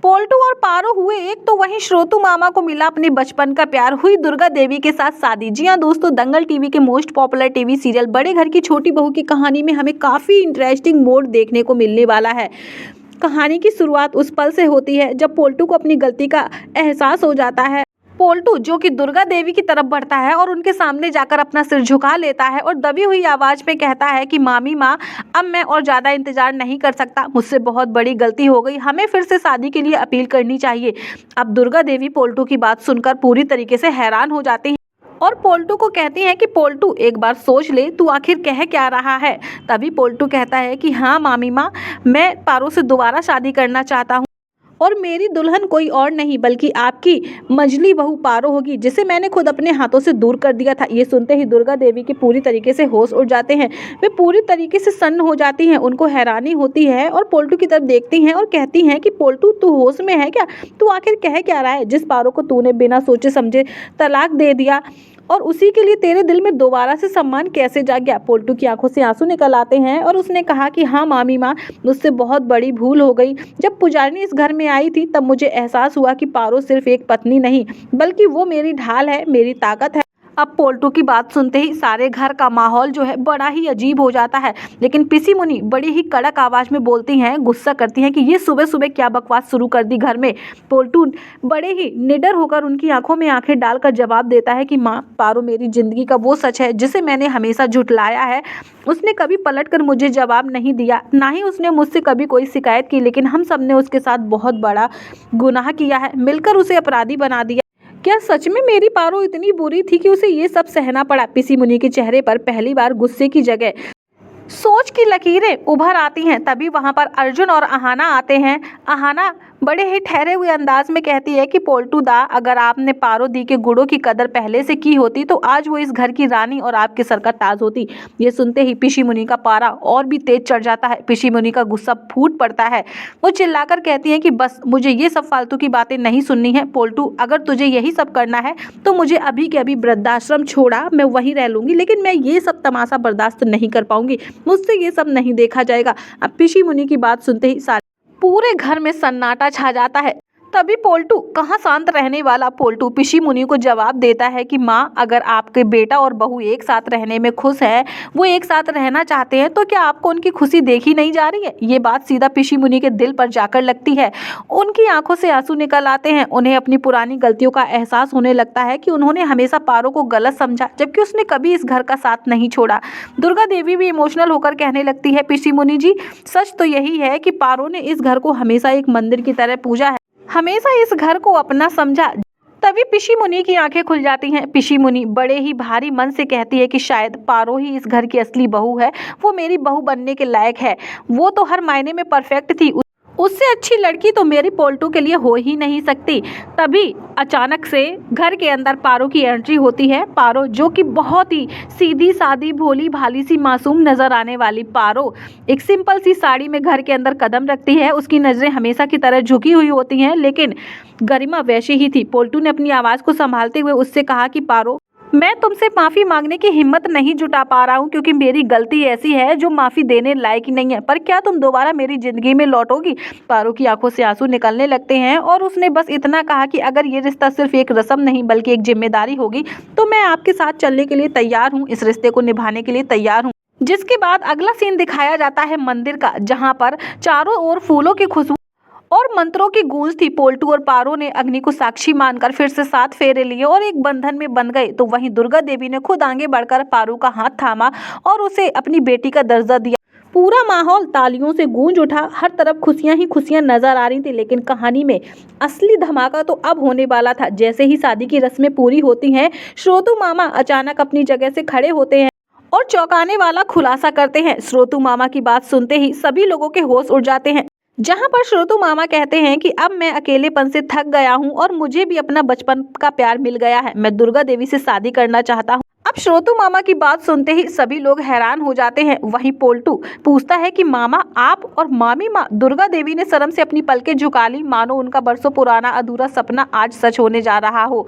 पोल्टू और पारो हुए एक, तो वहीं श्रोतू मामा को मिला अपने बचपन का प्यार, हुई दुर्गा देवी के साथ शादी। जी हाँ दोस्तों, दंगल टीवी के मोस्ट पॉपुलर टीवी सीरियल बड़े घर की छोटी बहू की कहानी में हमें काफी इंटरेस्टिंग मोड़ देखने को मिलने वाला है। कहानी की शुरुआत उस पल से होती है जब पोल्टू को अपनी गलती का एहसास हो जाता है। पोल्टू जो कि दुर्गा देवी की तरफ बढ़ता है और उनके सामने जाकर अपना सिर झुका लेता है और दबी हुई आवाज में कहता है कि मामी माँ, अब मैं और ज्यादा इंतजार नहीं कर सकता, मुझसे बहुत बड़ी गलती हो गई, हमें फिर से शादी के लिए अपील करनी चाहिए। अब दुर्गा देवी पोल्टू की बात सुनकर पूरी तरीके से हैरान हो जाती हैं और पोल्टू को कहती हैं कि पोल्टू एक बार सोच ले, तू आखिर कह क्या रहा है। तभी पोल्टू कहता है कि हाँ मामी माँ, मैं पारो से दोबारा शादी करना चाहता हूँ और मेरी दुल्हन कोई और नहीं बल्कि आपकी मझली बहू पारो होगी, जिसे मैंने खुद अपने हाथों से दूर कर दिया था। ये सुनते ही दुर्गा देवी के पूरी तरीके से होश उड़ जाते हैं। वे पूरी तरीके से सन्न हो जाती हैं, उनको हैरानी होती है और पोल्टू की तरफ देखती हैं और कहती हैं कि पोल्टू, तू होश में है क्या? तू आखिर कह क्या रहा है? जिस पारो को तूने बिना सोचे समझे तलाक दे दिया और उसी के लिए तेरे दिल में दोबारा से सम्मान कैसे जाग गया? पोल्टू की आंखों से आंसू निकल आते हैं और उसने कहा कि हाँ मामी माँ, मुझसे बहुत बड़ी भूल हो गई। जब पुजारनी इस घर में आई थी तब मुझे एहसास हुआ कि पारो सिर्फ एक पत्नी नहीं बल्कि वो मेरी ढाल है, मेरी ताकत है। अब पोल्टू की बात सुनते ही सारे घर का माहौल जो है बड़ा ही अजीब हो जाता है, लेकिन पिसी मुनि बड़ी ही कड़क आवाज में बोलती हैं, गुस्सा करती हैं कि ये सुबह सुबह क्या बकवास शुरू कर दी घर में। पोल्टू बड़े ही निडर होकर उनकी आंखों में आंखें डालकर जवाब देता है कि माँ, पारो मेरी जिंदगी का वो सच है जिसे मैंने हमेशा झुठलाया है। उसने कभी पलट कर मुझे जवाब नहीं दिया, ना ही उसने मुझसे कभी कोई शिकायत की, लेकिन हम सब ने उसके साथ बहुत बड़ा गुनाह किया है, मिलकर उसे अपराधी बना दिया। क्या सच में मेरी पारो इतनी बुरी थी कि उसे ये सब सहना पड़ा? पिसी मुनि के चेहरे पर पहली बार गुस्से की जगह सोच की लकीरें उभर आती हैं। तभी वहां पर अर्जुन और आहाना आते हैं। आहाना बड़े ही ठहरे हुए अंदाज में कहती है कि पोल्टू दा, अगर आपने पारो दी के गुड़ों की कदर पहले से की होती तो आज वो इस घर की रानी और आपके सर का ताज होती। ये सुनते ही पिशी मुनि का पारा और भी तेज चढ़ जाता है। पिशी मुनि का गुस्सा फूट पड़ता है। वो चिल्लाकर कहती है कि बस, मुझे ये सब फालतू की बातें नहीं सुननी है। पोल्टू, अगर तुझे यही सब करना है तो मुझे अभी के अभी वृद्धाश्रम छोड़ा, मैं वहीं रह लूंगी, लेकिन मैं ये सब तमाशा बर्दाश्त नहीं कर पाऊंगी, मुझसे ये सब नहीं देखा जाएगा। अब पिशी मुनि की बात सुनते ही पूरे घर में सन्नाटा छा जाता है। तभी पोल्टू, कहाँ शांत रहने वाला पोल्टू, पिशी मुनि को जवाब देता है कि माँ, अगर आपके बेटा और बहू एक साथ रहने में खुश है, वो एक साथ रहना चाहते हैं, तो क्या आपको उनकी खुशी देखी नहीं जा रही है? ये बात सीधा पिशी मुनि के दिल पर जाकर लगती है। उनकी आंखों से आंसू निकल आते हैं। उन्हें अपनी पुरानी गलतियों का एहसास होने लगता है कि उन्होंने हमेशा पारो को गलत समझा, जबकि उसने कभी इस घर का साथ नहीं छोड़ा। दुर्गा देवी भी इमोशनल होकर कहने लगती है, पिशी मुनि जी, सच तो यही है कि पारो ने इस घर को हमेशा एक मंदिर की तरह पूजा है, हमेशा इस घर को अपना समझा। तभी पिशी मुनि की आंखें खुल जाती हैं। पिशी मुनि बड़े ही भारी मन से कहती है कि शायद पारो ही इस घर की असली बहू है, वो मेरी बहू बनने के लायक है। वो तो हर मायने में परफेक्ट थी, उससे अच्छी लड़की तो मेरी पोल्टू के लिए हो ही नहीं सकती। तभी अचानक से घर के अंदर पारो की एंट्री होती है। पारो, जो कि बहुत ही सीधी सादी भोली भाली सी मासूम नजर आने वाली पारो, एक सिंपल सी साड़ी में घर के अंदर कदम रखती है। उसकी नजरें हमेशा की तरह झुकी हुई होती हैं, लेकिन गरिमा वैसी ही थी। पोल्टू ने अपनी आवाज को संभालते हुए उससे कहा कि पारो, मैं तुमसे माफी मांगने की हिम्मत नहीं जुटा पा रहा हूँ, क्योंकि मेरी गलती ऐसी है जो माफी देने लायक ही नहीं है, पर क्या तुम दोबारा मेरी जिंदगी में लौटोगी? पारो की आंखों से आंसू निकलने लगते हैं और उसने बस इतना कहा कि अगर ये रिश्ता सिर्फ एक रस्म नहीं बल्कि एक जिम्मेदारी होगी तो मैं आपके साथ चलने के लिए तैयार हूँ, इस रिश्ते को निभाने के लिए तैयार हूँ। जिसके बाद अगला सीन दिखाया जाता है मंदिर का, जहाँ पर चारों ओर फूलों की खुशबू और मंत्रों की गूंज थी। पोल्टू और पारो ने अग्नि को साक्षी मानकर फिर से 7 फेरे लिए और एक बंधन में बंध गए। तो वहीं दुर्गा देवी ने खुद आगे बढ़कर पारो का हाथ थामा और उसे अपनी बेटी का दर्जा दिया। पूरा माहौल तालियों से गूंज उठा, हर तरफ खुशियां ही खुशियां नजर आ रही थी। लेकिन कहानी में असली धमाका तो अब होने वाला था। जैसे ही शादी की रस्में पूरी होती हैं, श्रोतू मामा अचानक अपनी जगह से खड़े होते हैं और चौंकाने वाला खुलासा करते हैं। श्रोतू मामा की बात सुनते ही सभी लोगों के होश उड़ जाते हैं, जहां पर श्रोतू मामा कहते हैं कि अब मैं अकेलेपन से थक गया हूं और मुझे भी अपना बचपन का प्यार मिल गया है, मैं दुर्गा देवी से शादी करना चाहता हूं। अब श्रोतू मामा की बात सुनते ही सभी लोग हैरान हो जाते हैं। वहीं पोल्टू पूछता है कि मामा, आप और मामी माँ? दुर्गा देवी ने शर्म से अपनी पलकें झुका ली, मानो उनका बरसों पुराना अधूरा सपना आज सच होने जा रहा हो।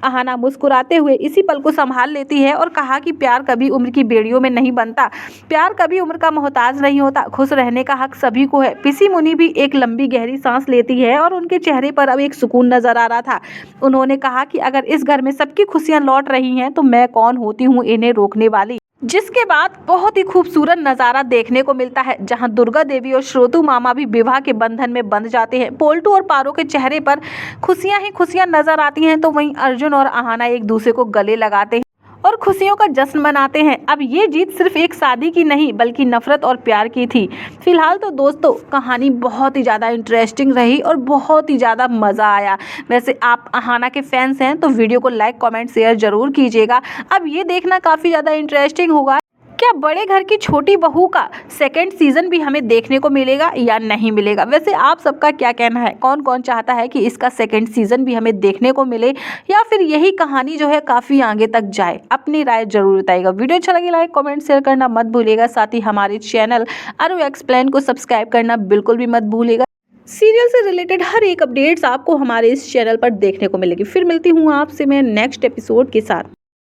अहाना मुस्कुराते हुए इसी पल को संभाल लेती है और कहा कि प्यार कभी उम्र की बेड़ियों में नहीं बनता, प्यार कभी उम्र का मोहताज नहीं होता, खुश रहने का हक सभी को है। पिसी मुनि भी एक लंबी गहरी सांस लेती है और उनके चेहरे पर अब एक सुकून नजर आ रहा था। उन्होंने कहा कि अगर इस घर में सबकी खुशियां लौट रही हैं तो मैं कौन होती हूँ इन्हें रोकने वाली। जिसके बाद बहुत ही खूबसूरत नजारा देखने को मिलता है, जहां दुर्गा देवी और श्रोतु मामा भी विवाह के बंधन में बंध जाते हैं। पोल्टू और पारो के चेहरे पर खुशियां ही खुशियां नजर आती हैं, तो वहीं अर्जुन और अहाना एक दूसरे को गले लगाते हैं और खुशियों का जश्न मनाते हैं। अब ये जीत सिर्फ एक शादी की नहीं बल्कि नफरत और प्यार की थी। फिलहाल तो दोस्तों कहानी बहुत ही ज़्यादा इंटरेस्टिंग रही और बहुत ही ज़्यादा मज़ा आया। वैसे आप अहाना के फैंस हैं तो वीडियो को लाइक कमेंट शेयर जरूर कीजिएगा। अब ये देखना काफ़ी ज़्यादा इंटरेस्टिंग होगा, क्या बड़े घर की छोटी बहू का सेकंड सीजन भी हमें देखने को मिलेगा या नहीं मिलेगा। वैसे आप सबका क्या कहना है, कौन कौन चाहता है कि इसका सेकंड सीजन भी हमें देखने को मिले या फिर यही कहानी जो है काफ़ी आगे तक जाए। अपनी राय जरूर बताइएगा। वीडियो अच्छा लगे लाइक कमेंट शेयर करना मत भूलिएगा। साथ ही हमारे चैनल अरु एक्सप्लेन को सब्सक्राइब करना बिल्कुल भी मत भूलिएगा। सीरियल से रिलेटेड हर एक अपडेट्स आपको हमारे इस चैनल पर देखने को मिलेगी। फिर मिलती हूँ आपसे मैं नेक्स्ट एपिसोड के साथ।